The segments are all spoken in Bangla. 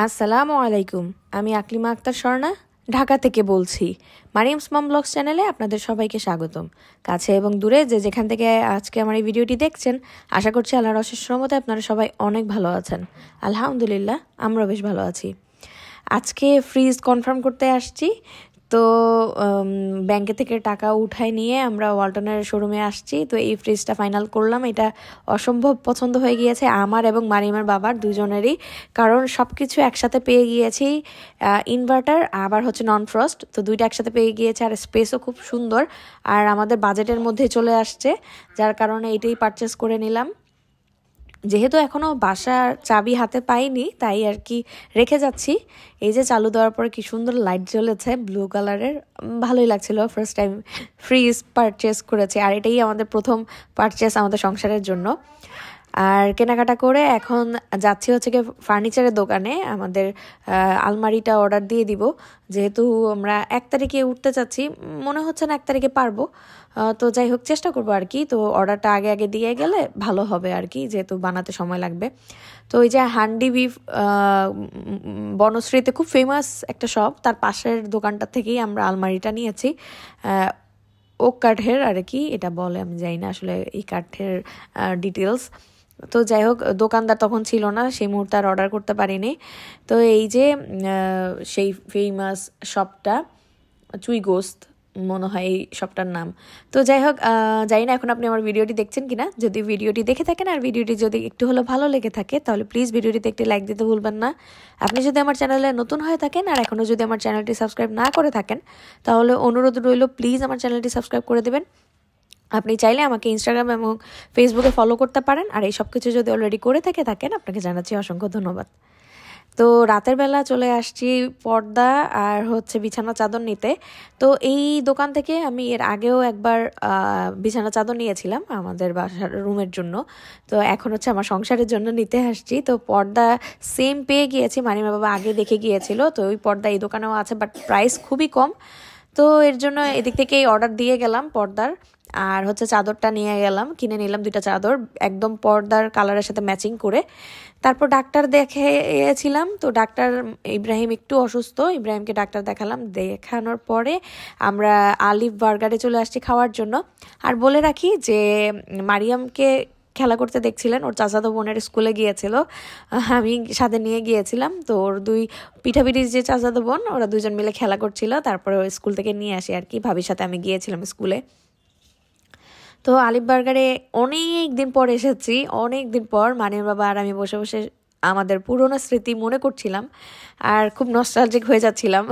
আসসালামু আলাইকুম। আমি আকলিমা আক্তার স্বর্ণা ঢাকা থেকে বলছি। মারিয়ামস মম ব্লগস চ্যানেলে আপনাদের সবাইকে স্বাগতম। কাছে এবং দূরে যে যেখান থেকে আজকে আমার এই ভিডিওটি দেখছেন, আশা করছি আল্লাহর অশেষ রহমতে আপনারা সবাই অনেক ভালো আছেন। আলহামদুলিল্লাহ, আমরাও বেশ ভালো আছি। আজকে ফ্রিজ কনফার্ম করতে আসছি। তো ব্যাংকে থেকে টাকা উঠায় নিয়ে আমরা ওয়ালটনের শোরুমে আসছি। তো এই ফ্রিজটা ফাইনাল করলাম। এটা অসম্ভব পছন্দ হয়ে গিয়েছে আমার এবং মারিমের বাবার দুজনেরই, কারণ সব কিছু একসাথে পেয়ে গিয়েছি। ইনভার্টার আবার হচ্ছে নন ফ্রস্ট, তো দুইটা একসাথে পেয়ে গিয়েছে। আর স্পেসও খুব সুন্দর, আর আমাদের বাজেটের মধ্যে চলে আসছে, যার কারণে এটাই পারচেস করে নিলাম। যেহেতু এখনও বাসার চাবি হাতে পাইনি, তাই আর কি রেখে যাচ্ছি। এই যে চালু দেওয়ার পরে কি সুন্দর লাইট জ্বলেছে ব্লু কালারের, ভালোই লাগছিল। ফার্স্ট টাইম ফ্রিজ পারচেস করেছি, আর এটাই আমাদের প্রথম পারচেস আমাদের সংসারের জন্য। আর কেনাকাটা করে এখন যাচ্ছি হচ্ছে গিয়ে ফার্নিচারের দোকানে। আমাদের আলমারিটা অর্ডার দিয়ে দিব, যেহেতু আমরা 1 তারিখে উঠতে চাচ্ছি। মনে হচ্ছে না 1 তারিখে পারবো, তো যাই হোক চেষ্টা করবো আর কি। তো অর্ডারটা আগে আগে দিয়ে গেলে ভালো হবে আর কি, যেহেতু বানাতে সময় লাগবে। তো ওই যে হান্ডি বিফ বনশ্রীতে খুব ফেমাস একটা শপ, তার পাশের দোকানটা থেকেই আমরা আলমারিটা নিয়েছি। ওক কাঠের আর কি এটা বলে, আমি জানি না আসলে এই কাঠের ডিটেলস। তো যাই হোক, দোকানদার তখন ছিল না, সেই মুহূর্তে আর অর্ডার করতে পারিনি। তো এই যে সেই ফেমাস শপটা, চুই গোস্ত মনে হয় এই শপটার নাম। তো যাই হোক, জানি না এখন আপনি আমার ভিডিওটি দেখছেন কিনা। যদি ভিডিওটি দেখে থাকেন আর ভিডিওটি যদি একটু হলেও ভালো লেগে থাকে, তাহলে প্লিজ ভিডিওটিতে একটি লাইক দিতে ভুলবেন না। আপনি যদি আমার চ্যানেলে নতুন হয়ে থাকেন আর এখনও যদি আমার চ্যানেলটি সাবস্ক্রাইব না করে থাকেন, তাহলে অনুরোধ রইল প্লিজ আমার চ্যানেলটি সাবস্ক্রাইব করে দেবেন। আপনি চাইলে আমাকে ইনস্টাগ্রাম এবং ফেসবুকে ফলো করতে পারেন। আর এই সব কিছু যদি অলরেডি করে থাকেন, আপনাকে জানাচ্ছি অসংখ্য ধন্যবাদ। তো রাতের বেলা চলে আসছি পর্দা আর হচ্ছে বিছানা চাদর নিতে। তো এই দোকান থেকে আমি এর আগেও একবার বিছানা চাদর নিয়েছিলাম আমাদের বাসার রুমের জন্য। তো এখন হচ্ছে আমার সংসারের জন্য নিতে আসছি। তো পর্দা সেম পেয়ে গিয়েছি, মারিমা বাবা আগে দেখে গিয়েছিল। তো ওই পর্দা এই দোকানেও আছে, বাট প্রাইস খুবই কম। তো এর জন্য এদিক থেকেই অর্ডার দিয়ে গেলাম পর্দার। আর হচ্ছে চাদরটা নিয়ে গেলাম, কিনে নিলাম 2টা চাদর একদম পর্দার কালারের সাথে ম্যাচিং করে। তারপর ডাক্তার দেখিয়েছিলাম। তো ডাক্তার ইব্রাহিম একটু অসুস্থ, ইব্রাহিমকে ডাক্তার দেখালাম। দেখানোর পরে আমরা আলিফ বার্গারে চলে আসছি খাওয়ার জন্য। আর বলে রাখি যে মারিয়ামকে খেলা করতে দেখছিলেন, ওর চাচাতো বোনের স্কুলে গিয়েছিল, আমি সাথে নিয়ে গিয়েছিলাম। তো ওর 2 পিঠাপিঠির যে চাচাতো বোন, ওরা 2জন মিলে খেলা করছিল। তারপরে ওই স্কুল থেকে নিয়ে আসি আর কি, ভাবির সাথে আমি গিয়েছিলাম স্কুলে। তো আলিফ বার্গারে অনেক দিন পর এসেছি, অনেক দিন পর মানির বাবা আর আমি বসে বসে আমাদের পুরোনো স্মৃতি মনে করছিলাম, আর খুব নস্টালজিক হয়ে যাচ্ছিলাম।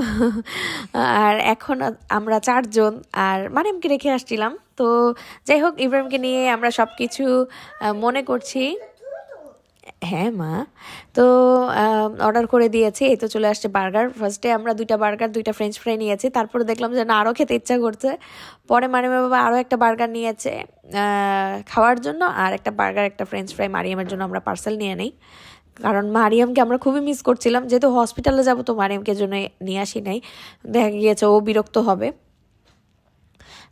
আর এখন আমরা 4 জন, আর মারিয়ামকে রেখে আসছিলাম। তো যাই হোক, ইব্রাহিমকে নিয়ে আমরা সব কিছু মনে করছি। হ্যাঁ মা। তো অর্ডার করে দিয়েছি, এই তো চলে আসছে বার্গার। ফার্স্টে আমরা 2টা বার্গার 2টা ফ্রেঞ্চ ফ্রাই নিয়েছি, তারপরে দেখলাম যে না, আরও খেতে ইচ্ছা করছে। পরে মারিয়ামের বাবা আরও একটা বার্গার নিয়েছে খাওয়ার জন্য, আর একটা বার্গার একটা ফ্রেঞ্চ ফ্রাই মারিয়ামের জন্য আমরা পার্সেল নিয়ে নেই, কারণ মারিয়ামকে আমরা খুবই মিস করছিলাম। যেহেতু হসপিটালে যাবো, তো মারিয়ামকে জন্য নিয়ে আসি নাই, দেখা গিয়েছে ও বিরক্ত হবে।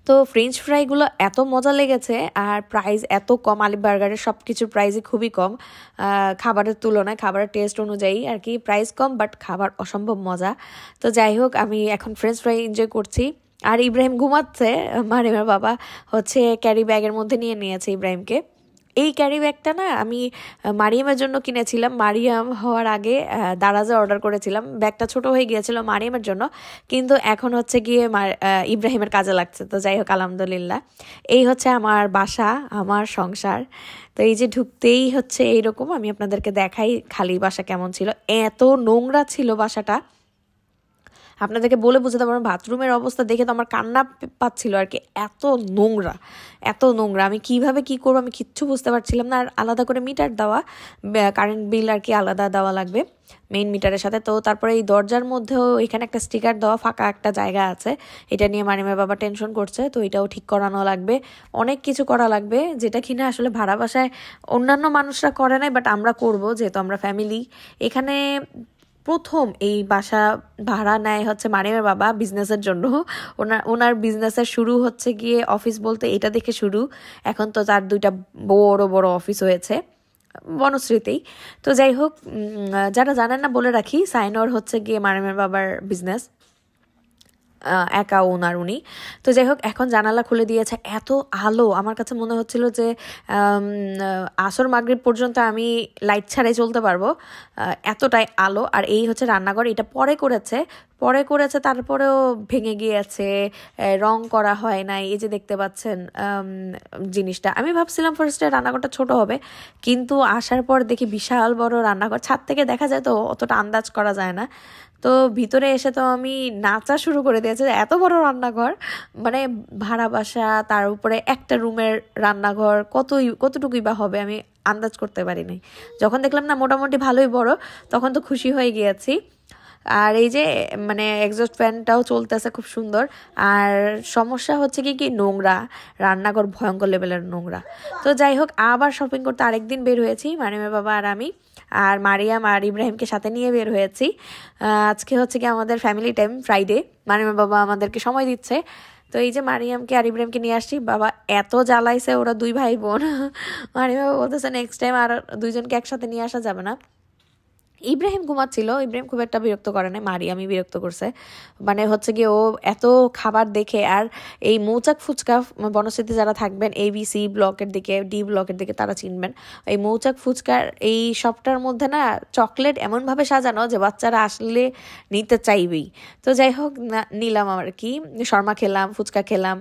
তো ফ্রেঞ্চ ফ্রাইগুলো এত মজা লেগেছে, আর প্রাইস এত কম। আলিফ বার্গারের সব কিছুর প্রাইসই খুবই কম খাবারের তুলনায়, খাবারের টেস্ট অনুযায়ী আর কি প্রাইস কম, বাট খাবার অসম্ভব মজা। তো যাই হোক, আমি এখন ফ্রেঞ্চ ফ্রাই এনজয় করছি। আর ইব্রাহিম ঘুমাচ্ছে, মারিমের বাবা হচ্ছে ক্যারি ব্যাগের মধ্যে নিয়ে নিয়েছে ইব্রাহিমকে। এই ক্যারি ব্যাগটা না আমি মারিয়ামের জন্য কিনেছিলাম, মারিয়াম হওয়ার আগে দারাজে অর্ডার করেছিলাম। ব্যাগটা ছোট হয়ে গিয়েছিল মারিয়ামের জন্য, কিন্তু এখন হচ্ছে গিয়ে ইব্রাহিমের কাজে লাগছে। তো যাই হোক, আলহামদুলিল্লাহ। এই হচ্ছে আমার বাসা, আমার সংসার। তো এই যে ঢুকতেই হচ্ছে এইরকম, আমি আপনাদেরকে দেখাই খালি বাসা কেমন ছিল। এত নোংরা ছিল বাসাটা, আপনাদেরকে বলে বোঝাতে পারবো। বাথরুমের অবস্থা দেখে তো আমার কান্না পাচ্ছিল আর কি, এত নোংরা, এত নোংরা। আমি কিভাবে কি করবো আমি কিচ্ছু বুঝতে পারছিলাম না। আর আলাদা করে মিটার দেওয়া, কারেন্ট বিল আর কি আলাদা দেওয়া লাগবে মেইন মিটারের সাথে। তো তারপরে এই দরজার মধ্যেও এখানে একটা স্টিকার দেওয়া, ফাঁকা একটা জায়গা আছে, এটা নিয়ে মারিমের বাবা টেনশন করছে। তো এটাও ঠিক করানো লাগবে, অনেক কিছু করা লাগবে, যেটা কিনা আসলে ভাড়া বাসায় অন্যান্য মানুষরা করে নাই, বাট আমরা করব, যেহেতু আমরা ফ্যামিলি। এখানে প্রথম এই বাসা ভাড়া নেয় হচ্ছে মারিমের বাবা বিজনেসের জন্য। ওনার বিজনেসের শুরু হচ্ছে গিয়ে অফিস বলতে এটা দেখে শুরু, এখন তো তার 2টা বড় বড় অফিস হয়েছে। বনশ্রীতেই। তো যাই হোক, যারা জানেন না বলে রাখি, সাইনর হচ্ছে গিয়ে মারিমের বাবার বিজনেস, একা ওনার উনি। তো যাই হোক, এখন জানালা খুলে দিয়েছে, এত আলো, আমার কাছে মনে হচ্ছিল যে আসর মাগরিব পর্যন্ত আমি লাইট ছাড়াই চলতে পারবো, এতটাই আলো। আর এই হচ্ছে রান্নাঘর, এটা পরে করেছে তারপরেও ভেঙে গিয়েছে, রং করা হয় নাই। এই যে দেখতে পাচ্ছেন জিনিসটা, আমি ভাবছিলাম ফার্স্টে রান্নাঘরটা ছোট হবে, কিন্তু আসার পর দেখি বিশাল বড় রান্নাঘর। ছাদ থেকে দেখা যায় তো অতটা আন্দাজ করা যায় না, তো ভিতরে এসে তো আমি নাচা শুরু করে দিয়েছে, এত বড় রান্নাঘর, মানে ভাড়া বাসা, তার উপরে একটা রুমের রান্নাঘর, কতটুকুই বা হবে আমি আন্দাজ করতে পারি নাই। যখন দেখলাম না মোটামুটি ভালোই বড়, তখন তো খুশি হয়ে গিয়েছি। আর এই যে মানে এক্সস্ট ফ্যানটাও চলতেছে খুব সুন্দর। আর সমস্যা হচ্ছে কি নোংরা, রান্নাঘর ভয়ঙ্কর লেভেলের নোংরা। তো যাই হোক, আবার শপিং করতে আরেকদিন বের হয়েছি মারিমের বাবা আর আমি, আর মারিয়াম আর ইব্রাহিমকে সাথে নিয়ে বের হয়েছি। আজকে হচ্ছে কি আমাদের ফ্যামিলি টাইম, ফ্রাইডে, মারিমের বাবা আমাদেরকে সময় দিচ্ছে। তো এই যে মারিয়ামকে আর ইব্রাহিমকে নিয়ে আসছি, বাবা এত জ্বালাইছে ওরা দুই ভাই বোন। মারিয়াম বাবা বলতেছে নেক্সট টাইম আর দুইজনকে একসাথে নিয়ে আসা যাবে না। ইব্রাহিম ঘুমাচ্ছিল, ইব্রাহিম খুব একটা বিরক্ত করে না, মারিয়ামই বিরক্ত করছে। মানে হচ্ছে গিয়ে ও এত খাবার দেখে, আর এই মৌচাক ফুচকা, বনশ্রীতে যারা থাকবেন ABC ব্লকের দিকে, D ব্লকের দিকে, তারা চিনবেন। এই মৌচাক ফুচকার এই শপটার মধ্যে না চকলেট এমনভাবে সাজানো যে বাচ্চারা আসলে নিতে চাইবেই। তো যাই হোক, নিলাম আর কি, শর্মা খেলাম, ফুচকা খেলাম,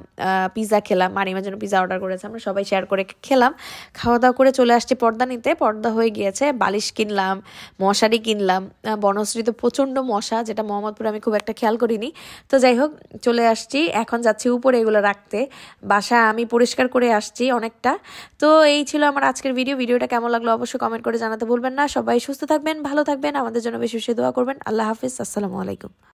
পিৎজা খেলাম, মারিমার জন্য পিৎজা অর্ডার করেছে, আমরা সবাই শেয়ার করে খেলাম। খাওয়া দাওয়া করে চলে আসছি পর্দা নিতে, পর্দা হয়ে গিয়েছে, বালিশ কিনলাম, মশারি কিনলাম। বনশ্রীতে প্রচণ্ড মশা, যেটা মোহাম্মদপুরে আমি খুব একটা খেয়াল করিনি। তো যাই হোক, চলে আসছি, এখন যাচ্ছি উপরে এগুলো রাখতে। বাসা আমি পরিষ্কার করে আসছি অনেকটা। তো এই ছিল আমার আজকের ভিডিওটা কেমন লাগলো অবশ্যই কমেন্ট করে জানাতে ভুলবেন না। সবাই সুস্থ থাকবেন, ভালো থাকবেন, আমাদের জন্য বেশি বেশি দোয়া করবেন। আল্লাহ হাফিজ, আসসালামু আলাইকুম।